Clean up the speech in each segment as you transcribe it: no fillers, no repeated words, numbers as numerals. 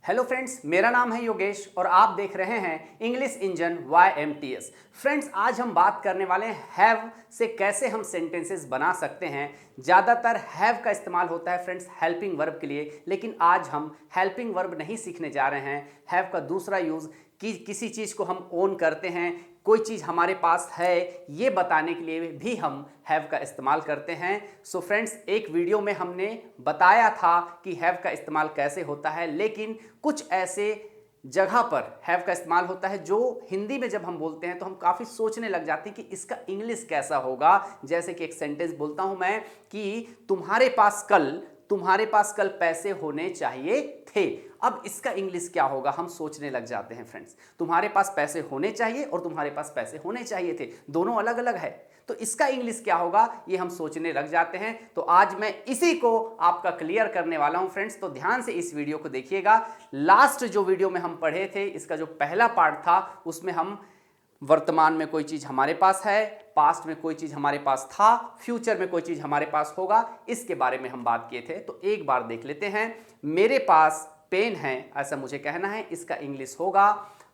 Hello friends, मेरा नाम है योगेश और आप देख रहे हैं इंग्लिश इंजन YMTS। फ्रेंड्स, आज हम बात करने वाले हैं हैव से कैसे हम सेंटेंसेस बना सकते हैं। ज़्यादातर हैव का इस्तेमाल होता है फ्रेंड्स हेल्पिंग वर्ब के लिए, लेकिन आज हम हेल्पिंग वर्ब नहीं सीखने जा रहे हैं। हैव का दूसरा यूज़ कि किसी चीज़ को हम ओन करते हैं, कोई चीज़ हमारे पास है, ये बताने के लिए भी हम हैव का इस्तेमाल करते हैं। सो फ्रेंड्स, एक वीडियो में हमने बताया था कि हैव का इस्तेमाल कैसे होता है, लेकिन कुछ ऐसे जगह पर हैव का इस्तेमाल होता है जो हिंदी में जब हम बोलते हैं तो हम काफ़ी सोचने लग जाते हैं कि इसका इंग्लिश कैसा होगा। जैसे कि एक सेंटेंस बोलता हूं मैं कि तुम्हारे पास कल पैसे होने चाहिए थे। अब इसका इंग्लिश क्या होगा, हम सोचने लग जाते हैं फ्रेंड्स। तुम्हारे पास पैसे होने चाहिए और तुम्हारे पास पैसे होने चाहिए थे, दोनों अलग अलग है, तो इसका इंग्लिश क्या होगा ये हम सोचने लग जाते हैं। तो आज मैं इसी को आपका क्लियर करने वाला हूं फ्रेंड्स, तो ध्यान से इस वीडियो को देखिएगा। लास्ट जो वीडियो में हम पढ़े थे, इसका जो पहला पार्ट था, उसमें हम वर्तमान में कोई चीज़ हमारे पास है, पास्ट में कोई चीज़ हमारे पास था, फ्यूचर में कोई चीज़ हमारे पास होगा, इसके बारे में हम बात किए थे। तो एक बार देख लेते हैं। मेरे पास पेन है, ऐसा मुझे कहना है, इसका इंग्लिश होगा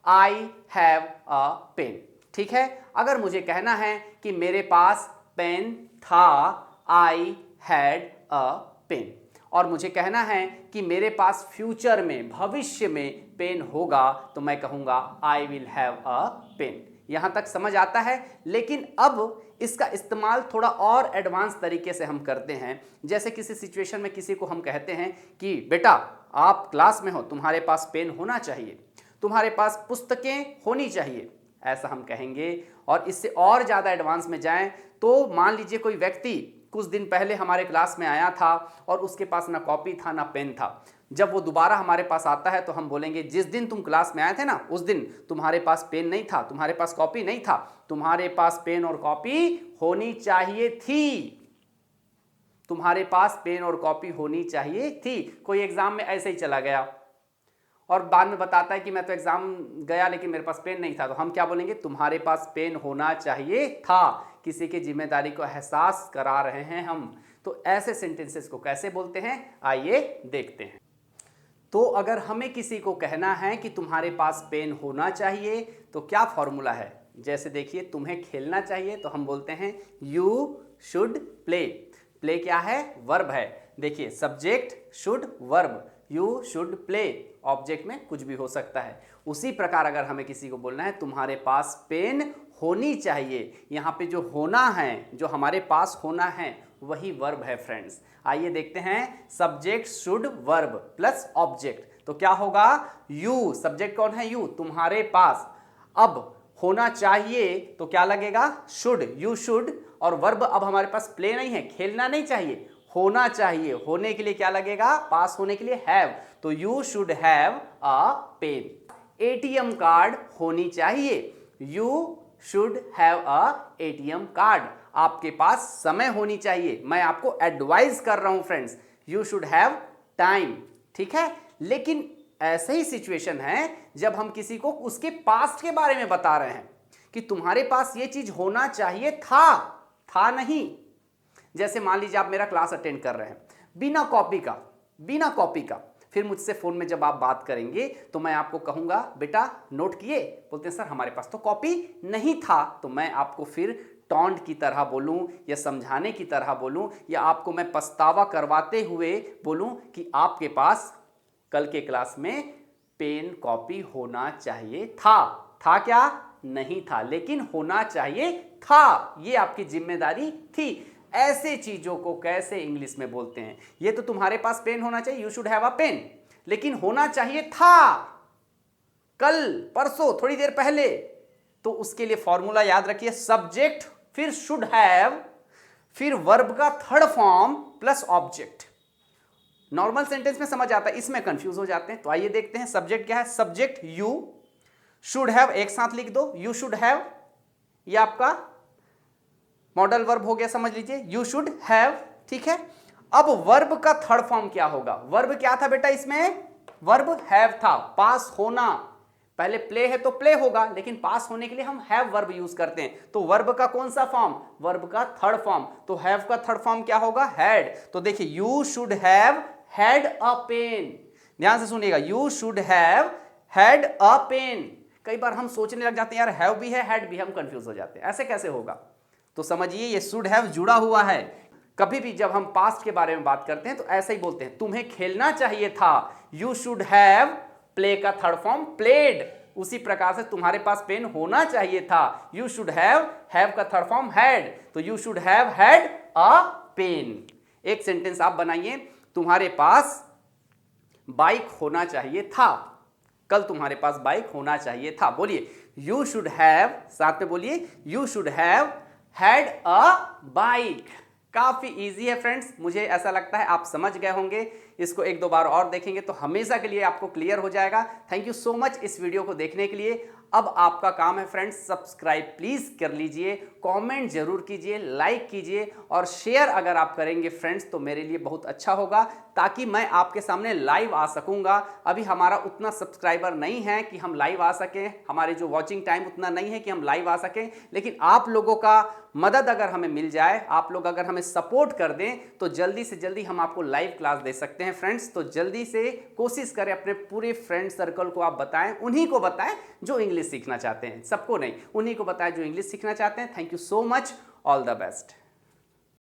आई हैव अ पेन। ठीक है। अगर मुझे कहना है कि मेरे पास पेन था, आई हैड अ पेन। और मुझे कहना है कि मेरे पास फ्यूचर में, भविष्य में पेन होगा, तो मैं कहूँगा I will have a pen. यहाँ तक समझ आता है। लेकिन अब इसका इस्तेमाल थोड़ा और एडवांस तरीके से हम करते हैं। जैसे किसी सिचुएशन में किसी को हम कहते हैं कि बेटा आप क्लास में हो, तुम्हारे पास पेन होना चाहिए, तुम्हारे पास पुस्तकें होनी चाहिए, ऐसा हम कहेंगे। और इससे और ज़्यादा एडवांस में जाएं तो मान लीजिए कोई व्यक्ति कुछ दिन पहले हमारे क्लास में आया था और उसके पास ना कॉपी था ना पेन था। जब वो दोबारा हमारे पास आता है तो हम बोलेंगे जिस दिन तुम क्लास में आए थे ना, उस दिन तुम्हारे पास पेन नहीं था, तुम्हारे पास कॉपी नहीं था, तुम्हारे पास पेन और कॉपी होनी चाहिए थी। तुम्हारे पास पेन और कॉपी होनी चाहिए थी। कोई एग्जाम में ऐसे ही चला गया और बाद में बताता है कि मैं तो एग्जाम गया लेकिन मेरे पास पेन नहीं था, तो हम क्या बोलेंगे, तुम्हारे पास पेन होना चाहिए था। किसी की जिम्मेदारी को एहसास करा रहे हैं हम। तो ऐसे सेंटेंसेस को कैसे बोलते हैं, आइए देखते हैं। तो अगर हमें किसी को कहना है कि तुम्हारे पास पेन होना चाहिए, तो क्या फॉर्मूला है। जैसे देखिए, तुम्हें खेलना चाहिए तो हम बोलते हैं यू शुड प्ले। प्ले क्या है, वर्ब है। देखिए, subject should verb, you should play, object में कुछ भी हो सकता है। उसी प्रकार अगर हमें किसी को बोलना है तुम्हारे पास पेन होनी चाहिए, यहाँ पे जो होना है, जो हमारे पास होना है, वही वर्ब है फ्रेंड्स। आइए देखते हैं। Subject should verb plus object, तो क्या होगा, यू, सब्जेक्ट कौन है, यू, तुम्हारे पास। अब होना चाहिए तो क्या लगेगा, शुड, यू शुड। और वर्ब अब हमारे पास प्ले नहीं है, खेलना नहीं चाहिए, होना चाहिए। होने के लिए क्या लगेगा, पास होने के लिए हैव, तो you should have a pen. ATM card होनी चाहिए, you should have a ATM card. आपके पास समय होनी चाहिए, मैं आपको एडवाइस कर रहा हूं friends, you should have time. ठीक है। लेकिन ऐसे ही सिचुएशन है जब हम किसी को उसके पास्ट के बारे में बता रहे हैं कि तुम्हारे पास ये चीज होना चाहिए था नहीं। जैसे मान लीजिए आप मेरा क्लास अटेंड कर रहे हैं बिना कॉपी का, फिर मुझसे फोन में जब आप बात करेंगे तो मैं आपको कहूंगा बेटा नोट किए, बोलते हैं सर हमारे पास तो कॉपी नहीं था। तो मैं आपको फिर टॉन्ट की तरह बोलूं या समझाने की तरह बोलूं या आपको मैं पछतावा करवाते हुए बोलूं कि आपके पास कल के क्लास में पेन कॉपी होना चाहिए था क्या, नहीं था, लेकिन होना चाहिए था, ये आपकी जिम्मेदारी थी। ऐसे चीजों को कैसे इंग्लिश में बोलते हैं। ये तो तुम्हारे पास पेन होना चाहिए, you should have a pen, लेकिन होना चाहिए था कल, परसों, थोड़ी देर पहले। तो उसके लिए फॉर्मूला याद रखिए, सब्जेक्ट फिर शुड हैव, फिर वर्ब का third form plus object. Normal sentence में समझ आता है, इसमें कंफ्यूज हो जाते हैं। तो आइए देखते हैं। सब्जेक्ट क्या है, सब्जेक्ट यू, शुड हैव एक साथ लिख दो, यू शुड हैव, ये आपका मॉडल वर्ब हो गया, समझ लीजिए, यू शुड हैव। ठीक है। अब वर्ब का थर्ड फॉर्म क्या होगा, वर्ब क्या था बेटा, इसमें वर्ब हैव था, पास होना। पहले प्ले है तो प्ले होगा, लेकिन पास होने के लिए हम हैव वर्ब यूज करते हैं। तो वर्ब का कौन सा फॉर्म, वर्ब का थर्ड फॉर्म। तो हैव का थर्ड फॉर्म क्या होगा, हैड। तो देखिए, you should have had a pen, ध्यान से सुनिएगा, you should have had a pen. कई बार हम सोचने लग जाते हैं यार हैव भी है हैड भी, हम कंफ्यूज हो जाते हैं, ऐसे कैसे होगा? तो समझिए ये शुड हैव जुड़ा हुआ है। कभी भी जब हम पास्ट के बारे में बात करते हैं तो ऐसे ही बोलते हैं, तुम्हें खेलना चाहिए था, यू शुड हैव, प्ले का थर्ड फॉर्म प्लेड। उसी प्रकार से तुम्हारे पास पेन होना चाहिए था, यू शुड हैव का थर्ड फॉर्म हैड, तो you should have had a pen. एक सेंटेंस आप बनाइए, तुम्हारे पास बाइक होना चाहिए था, कल तुम्हारे पास बाइक होना चाहिए था। बोलिए यू शुड हैव, साथ में बोलिए you should have had a bike. काफी इजी है फ्रेंड्स, मुझे ऐसा लगता है आप समझ गए होंगे। इसको एक दो बार और देखेंगे तो हमेशा के लिए आपको क्लियर हो जाएगा। थैंक यू सो मच इस वीडियो को देखने के लिए। अब आपका काम है फ्रेंड्स, सब्सक्राइब प्लीज कर लीजिए, कमेंट जरूर कीजिए, लाइक कीजिए और शेयर अगर आप करेंगे फ्रेंड्स तो मेरे लिए बहुत अच्छा होगा, ताकि मैं आपके सामने लाइव आ सकूंगा। अभी हमारा उतना सब्सक्राइबर नहीं है कि हम लाइव आ सकें, हमारे जो वॉचिंग टाइम उतना नहीं है कि हम लाइव आ सकें, लेकिन आप लोगों का मदद अगर हमें मिल जाए, आप लोग अगर हमें सपोर्ट कर दें तो जल्दी से जल्दी हम आपको लाइव क्लास दे सकते हैं फ्रेंड्स। तो जल्दी से कोशिश करें, अपने पूरे फ्रेंड सर्कल को आप बताएं, उन्हीं को बताएं जो इंग्लिश सीखना चाहते हैं, सबको नहीं, उन्हीं को बताएं जो इंग्लिश सीखना चाहते हैं। Thank you so much, all the best.